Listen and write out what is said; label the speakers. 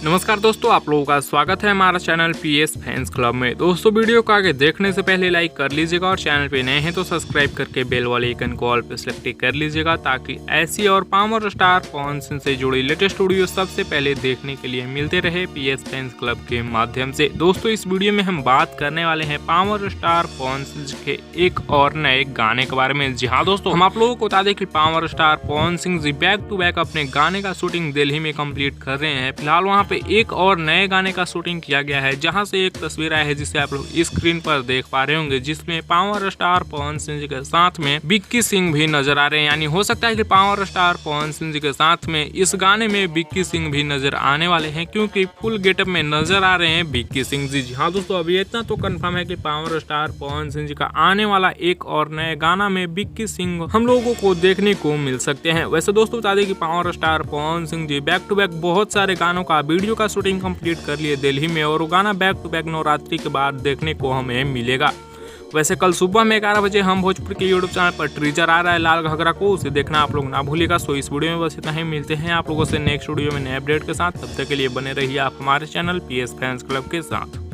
Speaker 1: नमस्कार दोस्तों, आप लोगों का स्वागत है हमारा चैनल पीएस फैंस क्लब में। दोस्तों वीडियो को आगे देखने से पहले लाइक कर लीजिएगा और चैनल पे नए हैं तो सब्सक्राइब करके बेल वाले आइकन को ऑल पे सेलेक्ट कर लीजिएगा ताकि ऐसी और पावर स्टार पवन सिंह से जुड़ी लेटेस्ट वीडियो सबसे पहले देखने के लिए मिलते रहे पीएस फैंस क्लब के माध्यम से। दोस्तों इस वीडियो में हम बात करने वाले हैं पावर स्टार पवन सिंह के एक और नए गाने के बारे में। जी हाँ दोस्तों, हम आप लोगों को बता दें कि power star Pawan Singh ji back to back अपने गाने का शूटिंग दिल्ली में कंप्लीट कर रहे हैं। फिलहाल वहाँ पे एक और नए गाने का शूटिंग किया गया है, जहां से एक तस्वीर आई है जिसे आप लोग स्क्रीन पर देख पा रहे होंगे, जिसमें पावर स्टार पवन सिंह जी के साथ में विक्की सिंह भी नजर आ रहे हैं। यानी हो सकता है कि पावर स्टार पवन सिंह जी के साथ में इस गाने में विक्की सिंह भी नजर आने वाले हैं, क्योंकि फुल गेटअप में नजर आ रहे हैं विक्की सिंह जी। जी हाँ दोस्तों, अभी इतना तो कंफर्म है कि पावर स्टार पवन सिंह जी का आने वाला एक और नए गाना में विक्की सिंह हम लोगों को देखने को मिल सकते हैं। वैसे दोस्तों बता दें कि power star Pawan Singh ji back to back बहुत सारे गानों का वीडियो का शूटिंग कंप्लीट कर लिए दिल्ली में, और वो गाना बैक टू बैक नवरात्रि के बाद देखने को हमें मिलेगा। वैसे कल सुबह में 11 बजे हम भोजपुर के यूट्यूब चैनल पर टीजर आ रहा है लाल घाघरा को, उसे देखना आप लोग ना भूलिएगा। सो इस वीडियो में बस इतना ही, मिलते हैं आप लोगों से नेक्स्ट वीडियो में नए अपडेट के साथ। तब तक के लिए बने रहिए आप हमारे चैनल पीएस फैंस क्लब के साथ।